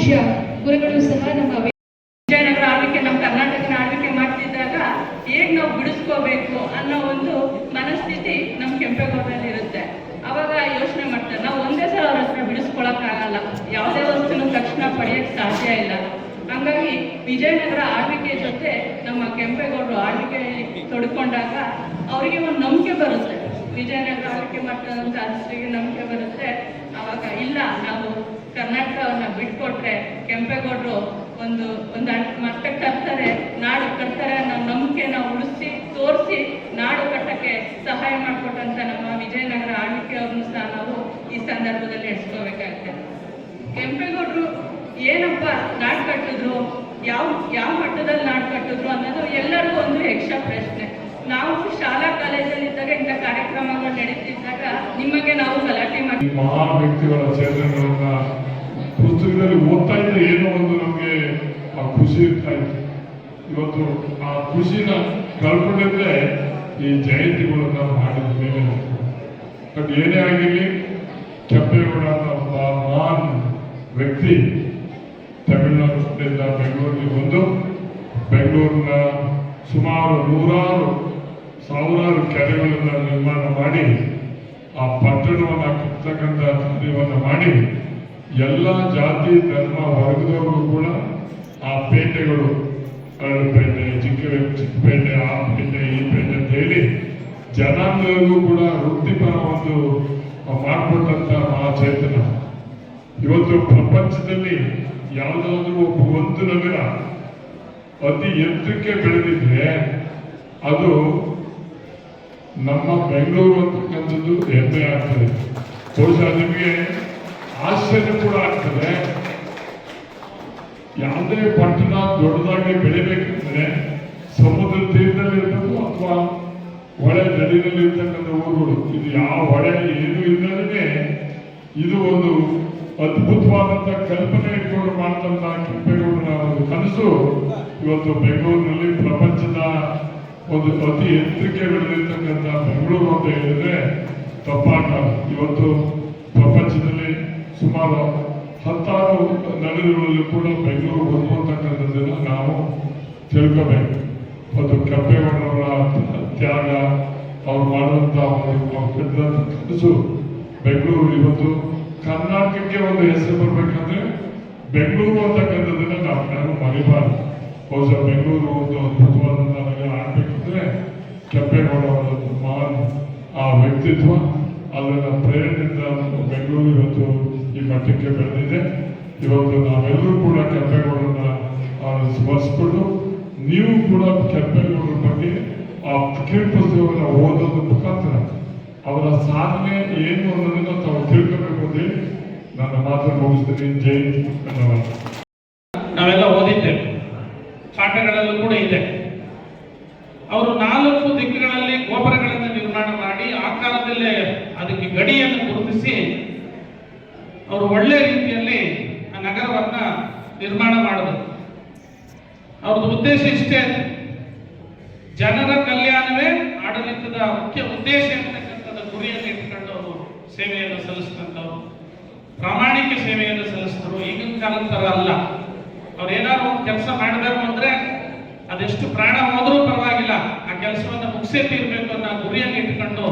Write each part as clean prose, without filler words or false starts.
ಪೂಜ್ಯ ಗುರುಗಳು ಸಹ ನಮ್ಮ ವಿಜಯನಗರ ಆಳ್ವಿಕೆ ನಮ್ಮ ಕರ್ನಾಟಕನ ಆಳ್ವಿಕೆ ಮಾಡ್ತಿದ್ದಾಗ ಹೇಗೆ ನಾವು ಬಿಡಿಸ್ಕೋಬೇಕು ಅನ್ನೋ ಒಂದು ಮನಸ್ಥಿತಿ ನಮ್ಮ ಕೆಂಪೇಗೌಡರಲ್ಲಿ ಇರುತ್ತೆ. ಅವಾಗ ಯೋಚನೆ ಮಾಡ್ತಾರೆ, ನಾವು ಒಂದೇ ಸಲ ಅವ್ರ ಹತ್ರ ಬಿಡಿಸ್ಕೊಳಕ್ಕಾಗಲ್ಲ, ಯಾವುದೇ ವಸ್ತುನ ತಕ್ಷಣ ಪಡೆಯಕ್ಕೆ ಸಾಧ್ಯ ಇಲ್ಲ. ಹಂಗಾಗಿ ವಿಜಯನಗರ ಆಳ್ವಿಕೆ ಜೊತೆ ನಮ್ಮ ಕೆಂಪೇಗೌಡರು ಆಳ್ವಿಕೆ ತೊಡ್ಕೊಂಡಾಗ ಅವರಿಗೆ ಒಂದು ನಂಬಿಕೆ ಬರುತ್ತೆ, ವಿಜಯನಗರ ಆಳ್ವಿಕೆ ಮಾಡ್ತಾರಂತ ಅರಸರಿಗೆ ನಂಬಿಕೆ ಬರುತ್ತೆ. ಅವಾಗ ಇಲ್ಲ, ನಾವು ಕರ್ನಾಟಕವನ್ನ ಬಿಟ್ಕೊಟ್ರೆ ಕೆಂಪೇಗೌಡರು ಒಂದು ಮಟ್ಟಕ್ಕೆ ತರ್ತಾರೆ, ನಾಡು ಕಟ್ತಾರೆ ಅನ್ನೋ ನಂಬಿಕೆನ ಉಳಿಸಿ ತೋರಿಸಿ ನಾಡು ಕಟ್ಟಕ್ಕೆ ಸಹಾಯ ಮಾಡಿಕೊಟ್ಟಂತ ನಮ್ಮ ವಿಜಯನಗರ ಆಳ್ವಿಕೆಯವ್ರನ್ನು ಸಹ ನಾವು ಈ ಸಂದರ್ಭದಲ್ಲಿ ಎಣಿಸ್ಕೋಬೇಕಾಗುತ್ತೆ. ಕೆಂಪೇಗೌಡರು ಏನಪ್ಪ ನಾಡು ಕಟ್ಟಿದ್ರು, ಯಾವ ಮಟ್ಟದಲ್ಲಿ ನಾಡು ಕಟ್ಟಿದ್ರು ಅನ್ನೋದು ಎಲ್ಲರಿಗೂ ಒಂದು ಯಕ್ಷ ಪ್ರಶ್ನೆ. ನಾವು ಶಾಲಾ ಕಾಲೇಜಲ್ಲಿ ಇದ್ದಾಗ ಇಂಥ ಕಾರ್ಯಕ್ರಮಗಳು ನಡೀತಿದ್ದಾಗ ನಿಮಗೆ ನಾವು ಗಲಾಟೆ ಮಾಡಿ ಮಹಾನ್ ವ್ಯಕ್ತಿಗಳ ಚೇತನಗಳನ್ನ ಪುಸ್ತಕದಲ್ಲಿ ಓದ್ತಾ ಇದ್ರೆ ಏನೋ ಒಂದು ನಮಗೆ ಆ ಖುಷಿ ಇರ್ತಾ ಇತ್ತು. ಇವತ್ತು ಆ ಖುಷಿನ ಕಳ್ಕೊಂಡಿದ್ರೆ ಈ ಜಯಂತಿಗಳನ್ನ ಮಾಡಿದ ಮೇಲೆ. ಬಟ್ ಏನೇ ಆಗಿರಲಿ, ಕೆಂಪೇಗೌಡ ಒಬ್ಬ ಮಹಾನ್ ವ್ಯಕ್ತಿ ತಮಿಳುನಾಡಿನಿಂದ ಬೆಂಗಳೂರಿಗೆ ಬಂದು ಬೆಂಗಳೂರಿನ ಸುಮಾರು ಸಾವಿರಾರು ಕೆರೆಗಳನ್ನು ನಿರ್ಮಾಣ ಮಾಡಿ ಆ ಪಟ್ಟಣವನ್ನು ಕಟ್ಟತಕ್ಕಂಥ ಕಾರ್ಯವನ್ನು ಮಾಡಿ ಎಲ್ಲ ಜಾತಿ ಧರ್ಮ ವರ್ಗದವರು ಕೂಡ ಆ ಪೇಟೆಗಳು, ಅರಳುಪೇಟೆ, ಚಿಕ್ಕಪೇಟೆ, ಆ ಪೇಟೆ, ಈ ಪೇಟೆ ಅಂತ ಹೇಳಿ ಜನಾಂಗಗಳಿಗೂ ಕೂಡ ವೃತ್ತಿಪರ ಒಂದು ಮಾಡಿಕೊಟ್ಟಂತ ಮಹಾಚೇತನ. ಇವತ್ತು ಪ್ರಪಂಚದಲ್ಲಿ ಯಾವುದಾದ್ರೂ ಒಂದು ನಗರ ಅತಿ ಎತ್ತರಕ್ಕೆ ಬೆಳೆದಿದ್ರೆ ಅದು ನಮ್ಮ ಬೆಂಗಳೂರು ಅಂತಕ್ಕಂಥದ್ದು ಹೆಮ್ಮೆ ಆಗ್ತದೆ. ಬಹುಶಃ ನಿಮಗೆ ಆಶ್ಚರ್ಯ ಕೂಡ ಆಗ್ತದೆ. ಯಾವುದೇ ಪಟ್ಟಣ ದೊಡ್ಡದಾಗಿ ಬೆಳಿಬೇಕಂದ್ರೆ ಸಮುದ್ರ ತೀರದಲ್ಲಿ ಇರ್ಬೇಕು ಅಥವಾ ಹೊಳೆ ನದಿನಲ್ಲಿ ಇರ್ತಕ್ಕಂಥ ಊರುಗಳು. ಇದು ಯಾವ ಹೊಳೆ ಏನು ಇಲ್ಲದೇ ಇದು ಒಂದು ಅದ್ಭುತವಾದಂಥ ಕಲ್ಪನೆ ಇಟ್ಕೊಂಡು ಮಾಡ್ತಂತ ಕೆಂಪೇಗೌಡರ ಒಂದು ಕನಸು ಇವತ್ತು ಬೆಂಗಳೂರಿನಲ್ಲಿ ಪ್ರಪಂಚದ ಒಂದು ಅತಿ ಎತ್ತರಕ್ಕೆ ಬೆಳೆದಿರ್ತಕ್ಕಂಥ ಬೆಂಗಳೂರು ಅಂತ ಹೇಳಿದ್ರೆ ತಪ್ಪಾಗಲ್ಲ. ಇವತ್ತು ಪ್ರಪಂಚದಲ್ಲಿ ಸುಮಾರು 10 ನಗರಗಳಲ್ಲೂ ಕೂಡ ಬೆಂಗಳೂರು ಒಂದು ಅಂತಕ್ಕಂಥದ್ದನ್ನು ನಾವು ತಿಳ್ಕೋಬೇಕು. ಮತ್ತು ಕೆಂಪೇಗೌಡರವರ ತ್ಯಾಗ, ಅವ್ರು ಮಾಡುವಂಥ ಒಂದು ಕನಸು ಬೆಂಗಳೂರು ಇವತ್ತು ಕರ್ನಾಟಕಕ್ಕೆ ಒಂದು ಹೆಸರು ಬರಬೇಕಂದ್ರೆ ಬೆಂಗಳೂರು ಅಂತಕ್ಕಂಥದ್ದನ್ನು ನಾವು ಮರಿಬಾರ್ದು. ಬಹುಶಃ ಬೆಂಗಳೂರು ಒಂದು ಅದ್ಭುತವಾದಂಥ ನಗರ ಆಗಬೇಕಂದ್ರೆ ಕೆಂಪೇಗೌಡರ ಮಹಾನ್ ಆ ವ್ಯಕ್ತಿತ್ವ, ಅದರ ಪ್ರೇರಣೆಯಿಂದ ಬೆಂಗಳೂರು ಇವತ್ತು ಈ ಮಟ್ಟಕ್ಕೆ ಬೆಳೆದಿದೆ. ಇವತ್ತು ನಾವೆಲ್ಲರೂ ಕೂಡ ಕೆಂಪೇಗೌಡರನ್ನ ಸ್ಮರಿಸ್ಕೊಂಡು ನೀವು ಕೂಡ ಕೆಂಪೇಗೌಡರ ಬಗ್ಗೆ ಆ ಕಿರು ಪುಸ್ತಕವನ್ನು ಓದೋದ್ರ ಮುಖಾಂತರ ಅವರ ಸಾಧನೆ ಏನು ಅನ್ನೋದನ್ನ ತಾವು ತಿಳ್ಕೋಬೇಕು ಅಂತ ಹೇಳಿ ನನ್ನ ಮಾತನ್ನು ಮುಗಿಸ್ತೀನಿ. ಜೈ ಧನ್ಯವಾದ. ನಾವೆಲ್ಲ ಓದಿದ್ದೇವೆ, ಪಾಠಗಳಲ್ಲೂ ಕೂಡ ಇದೆ. ಅವರು 4 ದಿಕ್ಕುಗಳಲ್ಲಿ ಗೋಪುರಗಳನ್ನು ನಿರ್ಮಾಣ ಮಾಡಿ ಆಕಾರದಲ್ಲೇ ಅದಕ್ಕೆ ಗಡಿಯನ್ನು ಗುರುತಿಸಿ ಅವರು ಒಳ್ಳೆ ರೀತಿಯಲ್ಲಿ ಆ ನಗರವನ್ನ ನಿರ್ಮಾಣ ಮಾಡಿದರು. ಅವ್ರದ್ದು ಉದ್ದೇಶ ಇಷ್ಟೇ, ಜನರ ಕಲ್ಯಾಣವೇ ಆಡಳಿತದ ಮುಖ್ಯ ಉದ್ದೇಶ ಅಂತಕ್ಕಂಥದ್ದು ಗುರಿಯನ್ನು ಇಟ್ಕೊಂಡು ಅವರು ಸೇವೆಯನ್ನು ಸಲ್ಲಿಸಿದಂಥವ್ರು, ಪ್ರಾಮಾಣಿಕ ಸೇವೆಯನ್ನು ಸಲ್ಲಿಸಿದ್ರು. ಈಗಿನ ಕಾಲದ ಥರ ಅಲ್ಲ. ಅವ್ರು ಏನಾದ್ರು ಒಂದು ಕೆಲಸ ಮಾಡಬೇಕು ಅಂದ್ರೆ ಅದೆಷ್ಟು ಪ್ರಾಣ ಹೋದ್ರೂ ಪರವಾಗಿಲ್ಲ, ಆ ಕೆಲಸವನ್ನು ಮುಗಿಸೇ ತೀರ್ಬೇಕು ಅನ್ನೋ ಗುರಿಯನ್ನು ಇಟ್ಕೊಂಡು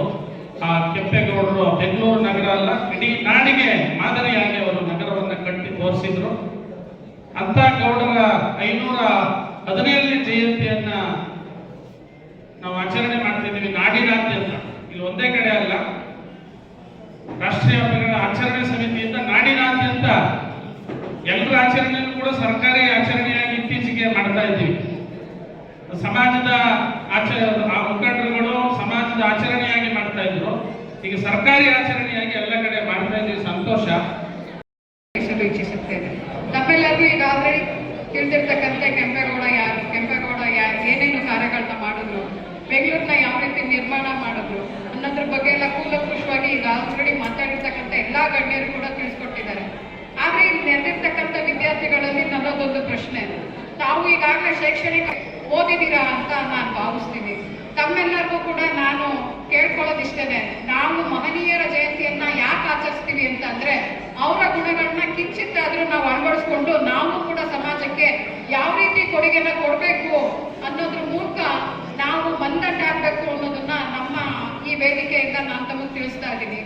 ಆ ಕೆಂಪೇಗೌಡರು ಬೆಂಗಳೂರು ನಗರ ಅಲ್ಲ, ಇಡೀ ನಾಡಿಗೆ ಮಾದರಿಯಾಗಿ ಅವರು ನಗರವನ್ನು ಕಟ್ಟಿ ತೋರಿಸಿದ್ರು. ಅಂತ ಗೌಡರ 517ನೇ ಜಯಂತಿಯನ್ನ ನಾವು ಆಚರಣೆ ಮಾಡ್ತಿದ್ದೀವಿ ನಾಡಿನಾದ್ಯಂತ. ಇಲ್ಲಿ ಒಂದೇ ಕಡೆ ಅಲ್ಲ, ರಾಷ್ಟ್ರೀಯ ಹಬ್ಬಗಳ ಆಚರಣೆ ಸಮಿತಿಯಿಂದ ನಾಡಿನಾದ್ಯಂತ ಎಲ್ಲರ ಆಚರಣೆಯನ್ನು ಕೂಡ ಸರ್ಕಾರಿ ಆಚರಣೆಯಾಗಿ ಇತ್ತೀಚೆಗೆ ಮಾಡ್ತಾ ಇದ್ದೀವಿ. ಸಮಾಜದ ಮುಖಂಡರುಗಳು ಸಮಾಜದ ಆಚರಣೆಯಾಗಿ ಮಾಡ್ತಾ ಇದ್ರು, ಈಗ ಸರ್ಕಾರಿ ಆಚರಣೆಯಾಗಿ ಎಲ್ಲ ಕಡೆ ಮಾಡ್ತಾ ಇದ್ದೀವಿ. ಸಂತೋಷ. ಇಚ್ಛಿಸುತ್ತೇನೆ. ನಮ್ಮೆಲ್ಲರಿಗೂ ಈಗಾಗಲೇ ತಿಳಿದಿರ್ತಕ್ಕಂತೆ ಕೆಂಪೇಗೌಡ ಯಾರು ಏನೇನು ಕಾರ್ಯಗಳನ್ನ ಮಾಡಿದ್ರು, ಬೆಂಗಳೂರನ್ನ ಯಾವ ರೀತಿ ನಿರ್ಮಾಣ ಮಾಡಿದ್ರು ಅನ್ನೋದ್ರ ಬಗ್ಗೆ ಎಲ್ಲ ಕೂಲಂಕುಷವಾಗಿ ಈಗ ಆಲ್ರೆಡಿ ಮಾತಾಡಿರ್ತಕ್ಕಂಥ ಎಲ್ಲಾ ಗಣ್ಯರು ಕೂಡ ತಿಳಿಸ್ಕೊಟ್ಟಿದ್ದಾರೆ. ಆದ್ರೆ ಇಲ್ಲಿ ನೆರೆದಿರ್ತಕ್ಕಂಥ ವಿದ್ಯಾರ್ಥಿಗಳಲ್ಲಿ ನನ್ನದೊಂದು ಪ್ರಶ್ನೆ, ತಾವು ಈಗಾಗಲೇ ಶೈಕ್ಷಣಿಕ ಓದಿದ್ದೀರಾ ಅಂತ ನಾನು ಭಾವಿಸ್ತೀನಿ. ತಮ್ಮೆಲ್ಲರಿಗೂ ಕೂಡ ನಾನು ಕೇಳ್ಕೊಳ್ಳೋದಿಷ್ಟೇನೆ, ನಾವು ಮಹನೀಯರ ಜಯಂತಿಯನ್ನ ಯಾಕೆ ಆಚರಿಸ್ತೀವಿ ಅಂತಂದ್ರೆ ಅವರ ಗುಣಗಳನ್ನ ಕಿಂಚಿತ್ತಾದ್ರೂ ನಾವು ಅಳವಡಿಸ್ಕೊಂಡು ನಾವು ಕೂಡ ಸಮಾಜಕ್ಕೆ ಯಾವ ರೀತಿ ಕೊಡುಗೆನ ಕೊಡಬೇಕು ಅನ್ನೋದ್ರ ಮೂಲಕ ನಾವು ಮಂದಟ್ಟಾಗಬೇಕು ಅನ್ನೋದನ್ನ ನಮ್ಮ ಈ ವೇದಿಕೆಯಿಂದ ನಾನು ತಮಗೆ ತಿಳಿಸ್ತಾ ಇದ್ದೀನಿ.